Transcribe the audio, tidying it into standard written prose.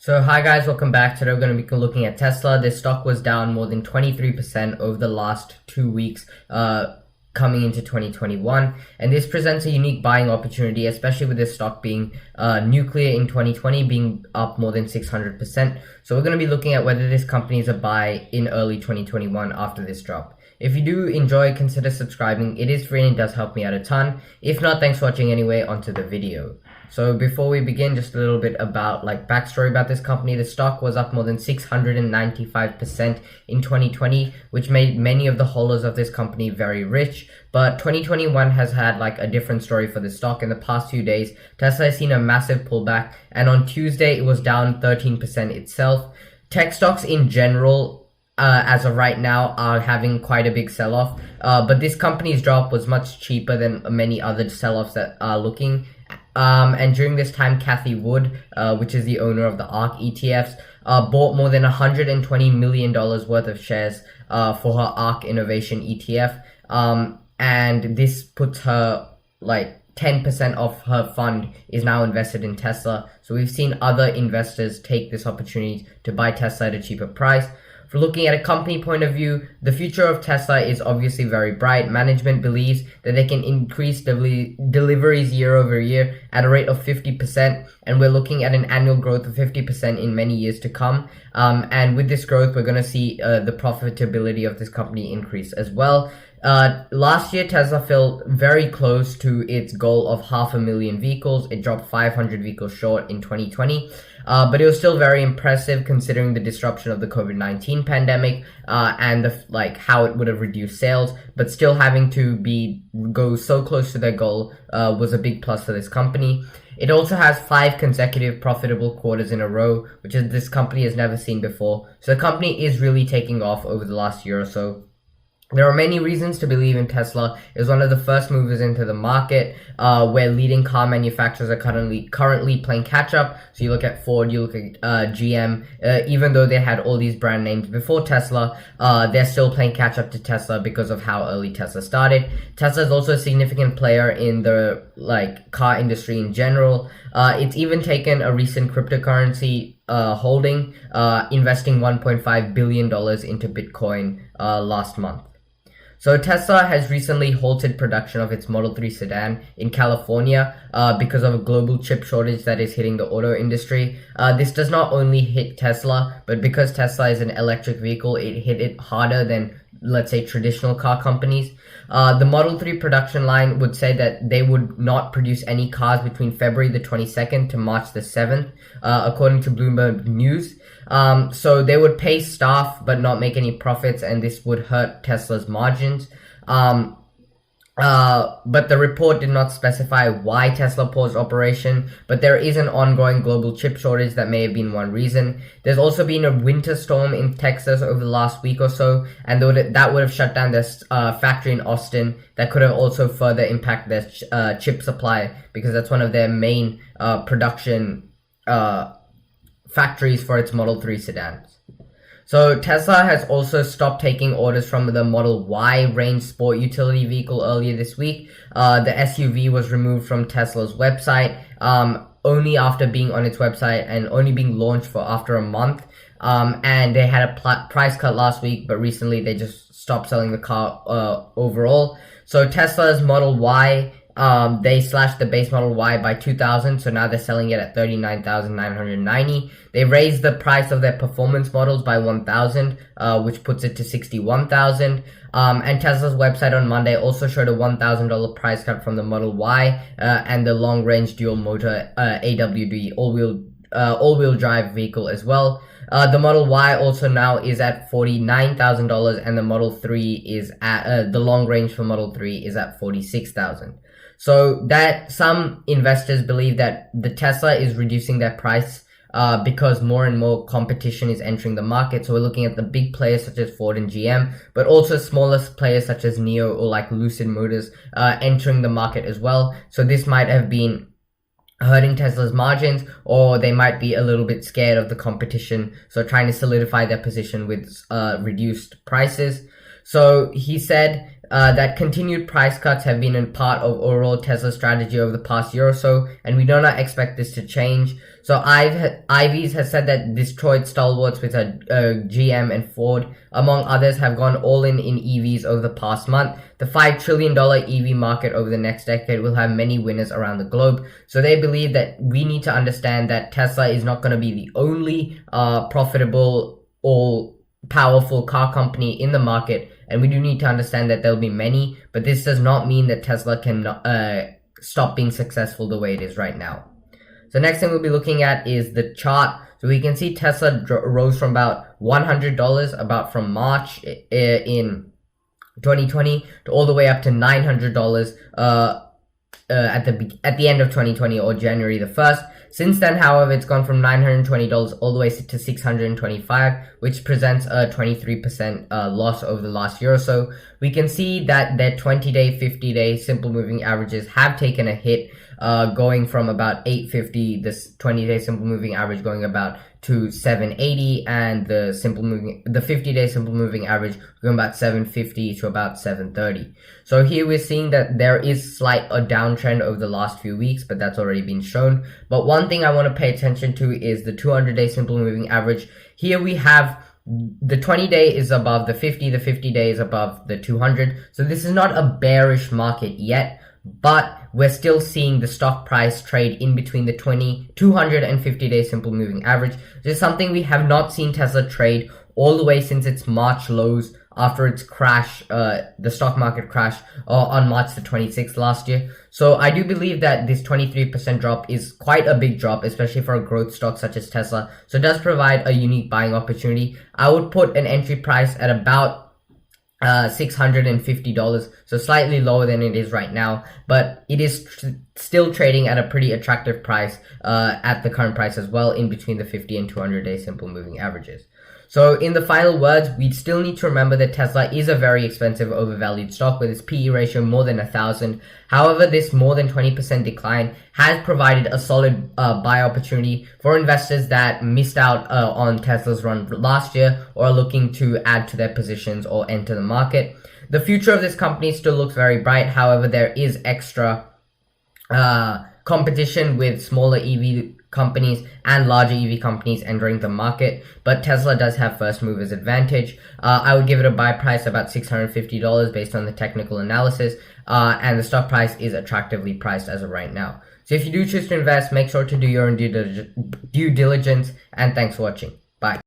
So hi guys, welcome back. Today we're going to be looking at Tesla. This stock was down more than 23% over the last 2 weeks coming into 2021, and this presents a unique buying opportunity, especially with this stock being nuclear in 2020 being up more than 600%. So we're going to be looking at whether this company is a buy in early 2021 after this drop. If you do enjoy, consider subscribing. It is free and it does help me out a ton. If not, thanks for watching anyway. Onto the video. So before we begin, just a little bit about backstory about this company. The stock was up more than 695% in 2020, which made many of the holders of this company very rich. But 2021 has had a different story for the stock. In the past few days, Tesla has seen a massive pullback, and on Tuesday it was down 13% itself. Tech stocks in general, as of right now, are having quite a big sell-off, but this company's drop was much cheaper than many other sell-offs that are looking. And during this time, Cathie Wood, which is the owner of the ARK ETFs, bought more than $120 million worth of shares for her ARK Innovation ETF, and this puts her 10% of her fund is now invested in Tesla. So we've seen other investors take this opportunity to buy Tesla at a cheaper price. For looking at a company point of view, the future of Tesla is obviously very bright. Management believes that they can increase deliveries year over year at a rate of 50%, and we're looking at an annual growth of 50% in many years to come. And with this growth, we're going to see the profitability of this company increase as well. Last year, Tesla fell very close to its goal of 500,000 vehicles. It dropped 500 vehicles short in 2020. But it was still very impressive considering the disruption of the COVID-19 pandemic, and how it would have reduced sales, but still having to go so close to their goal was a big plus for this company. It also has 5 consecutive profitable quarters in a row, which this company has never seen before. So the company is really taking off over the last year or so. There are many reasons to believe in Tesla. It was one of the first movers into the market, where leading car manufacturers are currently playing catch up. So you look at Ford, you look at GM, even though they had all these brand names before Tesla, they're still playing catch up to Tesla because of how early Tesla started. Tesla is also a significant player in the car industry in general. It's even taken a recent cryptocurrency holding, investing $1.5 billion into Bitcoin last month. So Tesla has recently halted production of its Model 3 sedan in California because of a global chip shortage that is hitting the auto industry. This does not only hit Tesla, but because Tesla is an electric vehicle, it hit it harder than, let's say, traditional car companies. The Model 3 production line would say that they would not produce any cars between February the 22nd to March the 7th, according to Bloomberg News. So they would pay staff but not make any profits, and this would hurt Tesla's margins. But the report did not specify why Tesla paused operation, but there is an ongoing global chip shortage that may have been one reason. There's also been a winter storm in Texas over the last week or so, and that would have shut down their factory in Austin. That could have also further impacted their chip supply, because that's one of their main production factories for its Model 3 sedans. So Tesla has also stopped taking orders from the Model Y range sport utility vehicle earlier this week. The SUV was removed from Tesla's website only after being on its website and only being launched after a month. And they had a price cut last week, but recently they just stopped selling the car overall. So Tesla's Model Y, they slashed the base Model Y by $2,000, so now they're selling it at $39,990. They raised the price of their performance models by $1,000, which puts it to $61,000. And Tesla's website on Monday also showed a $1,000 price cut from the Model Y and the long-range dual-motor AWD all-wheel drive vehicle as well. The Model Y also now is at $49,000, and the Model 3 is at the long range for Model 3 is at $46,000. So that some investors believe that the Tesla is reducing their price because more and more competition is entering the market. So we're looking at the big players such as Ford and GM, but also smaller players such as NIO or Lucid Motors entering the market as well. So this might have been hurting Tesla's margins, or they might be a little bit scared of the competition, so trying to solidify their position with reduced prices. So he said that continued price cuts have been a part of overall Tesla strategy over the past year or so, and we do not expect this to change. So Ivies has said that Detroit stalwarts with GM and Ford, among others, have gone all in EVs over the past month. The $5 trillion EV market over the next decade will have many winners around the globe. So they believe that we need to understand that Tesla is not going to be the only profitable, all-powerful car company in the market. And we do need to understand that there'll be many, but this does not mean that Tesla can stop being successful the way it is right now. So next thing we'll be looking at is the chart. So we can see Tesla rose from about $100 about from March in 2020 to all the way up to $900 at the end of 2020 or January the 1st. Since then, however, it's gone from $920 all the way to $625, which presents a 23% loss over the last year or so. We can see that their 20-day, 50-day simple moving averages have taken a hit, going from about 850, this 20-day simple moving average going about to 780, and the 50-day simple moving average going about 750 to about 730. So here we're seeing that there is a downtrend over the last few weeks, but that's already been shown. But one thing I want to pay attention to is the 200-day simple moving average. Here we have the 20-day is above the 50, the 50-day is above the 200. So this is not a bearish market yet, but we're still seeing the stock price trade in between the 200 and 50-day simple moving average. This is something we have not seen Tesla trade all the way since its March lows after its crash, the stock market crash on March the 26th last year. So I do believe that this 23% drop is quite a big drop, especially for a growth stock such as Tesla. So it does provide a unique buying opportunity. I would put an entry price at about $650, so slightly lower than it is right now, but it is still trading at a pretty attractive price at the current price as well, in between the 50 and 200-day simple moving averages. So in the final words, we still need to remember that Tesla is a very expensive, overvalued stock with its PE ratio more than 1,000. However, this more than 20% decline has provided a solid buy opportunity for investors that missed out on Tesla's run last year or are looking to add to their positions or enter the market. The future of this company still looks very bright. However, there is extra competition with smaller EV companies and larger EV companies entering the market, but Tesla does have first movers advantage. I would give it a buy price about $650 based on the technical analysis, and the stock price is attractively priced as of right now. So if you do choose to invest, make sure to do your own due diligence, and thanks for watching. Bye.